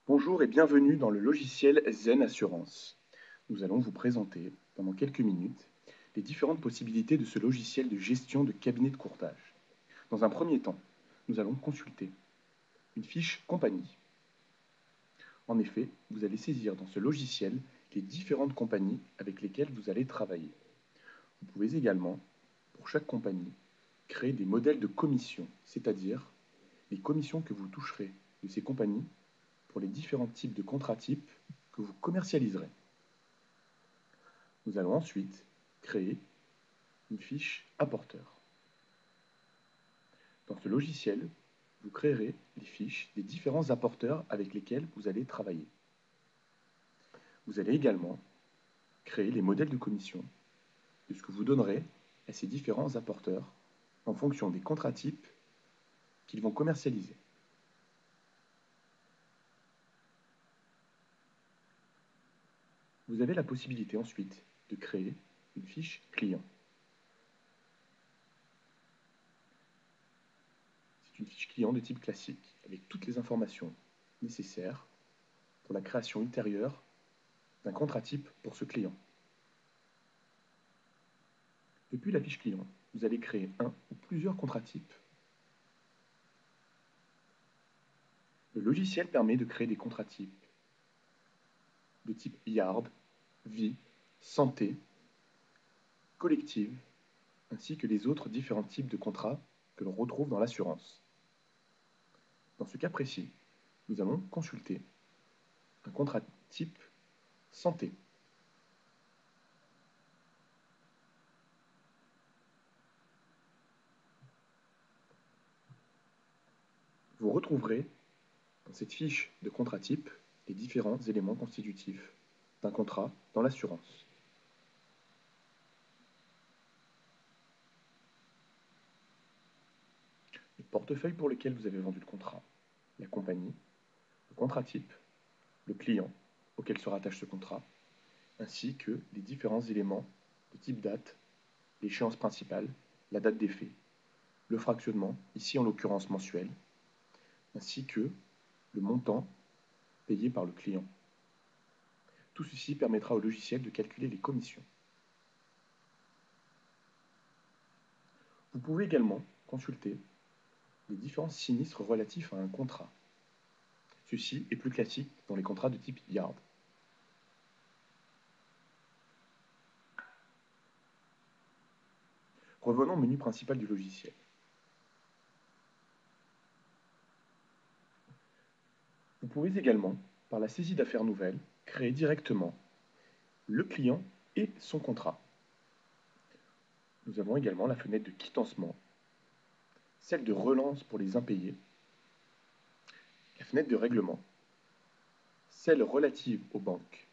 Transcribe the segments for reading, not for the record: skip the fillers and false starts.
Bonjour et bienvenue dans le logiciel Zen Assurance. Nous allons vous présenter, pendant quelques minutes, les différentes possibilités de ce logiciel de gestion de cabinet de courtage. Dans un premier temps, nous allons consulter une fiche compagnie. En effet, vous allez saisir dans ce logiciel les différentes compagnies avec lesquelles vous allez travailler. Vous pouvez également, pour chaque compagnie, créer des modèles de commission, c'est-à-dire les commissions que vous toucherez de ces compagnies pour les différents types de contrats types que vous commercialiserez. Nous allons ensuite créer une fiche apporteur. Dans ce logiciel, vous créerez les fiches des différents apporteurs avec lesquels vous allez travailler. Vous allez également créer les modèles de commission de ce que vous donnerez à ces différents apporteurs en fonction des contrats types qu'ils vont commercialiser. Vous avez la possibilité ensuite de créer une fiche client. C'est une fiche client de type classique avec toutes les informations nécessaires pour la création ultérieure d'un contrat type pour ce client. Depuis la fiche client, vous allez créer un ou plusieurs contrats types. Le logiciel permet de créer des contrats types de type yard, vie, santé, collective, ainsi que les autres différents types de contrats que l'on retrouve dans l'assurance. Dans ce cas précis, nous allons consulter un contrat type santé. Vous retrouverez dans cette fiche de contrat type les différents éléments constitutifs d'un contrat dans l'assurance. Le portefeuille pour lequel vous avez vendu le contrat, la compagnie, le contrat type, le client auquel se rattache ce contrat, ainsi que les différents éléments de type date, l'échéance principale, la date d'effet, le fractionnement, ici en l'occurrence mensuel, ainsi que le montant payé par le client. Tout ceci permettra au logiciel de calculer les commissions. Vous pouvez également consulter les différents sinistres relatifs à un contrat. Ceci est plus classique dans les contrats de type yard. Revenons au menu principal du logiciel. Vous pouvez également, par la saisie d'affaires nouvelles, créer directement le client et son contrat. Nous avons également la fenêtre de quittancement, celle de relance pour les impayés, la fenêtre de règlement, celle relative aux banques,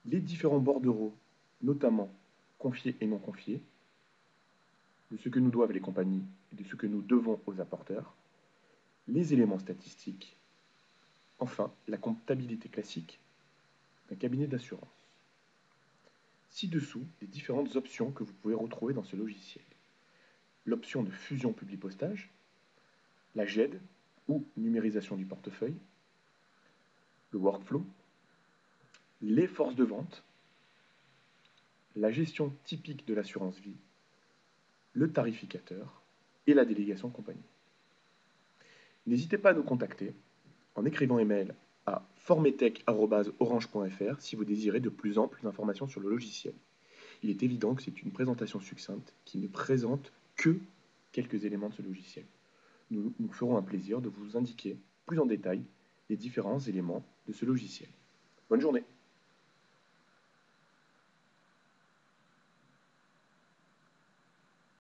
les différents bordereaux, notamment confiés et non confiés, de ce que nous doivent les compagnies et de ce que nous devons aux apporteurs, les éléments statistiques, enfin la comptabilité classique d'un cabinet d'assurance. Ci-dessous, les différentes options que vous pouvez retrouver dans ce logiciel. L'option de fusion publi-postage, la GED ou numérisation du portefeuille, le workflow, les forces de vente, la gestion typique de l'assurance vie, le tarificateur et la délégation compagnie. N'hésitez pas à nous contacter en écrivant email à formetech@orange.fr si vous désirez de plus amples informations sur le logiciel. Il est évident que c'est une présentation succincte qui ne présente que quelques éléments de ce logiciel. Nous nous ferons un plaisir de vous indiquer plus en détail les différents éléments de ce logiciel. Bonne journée!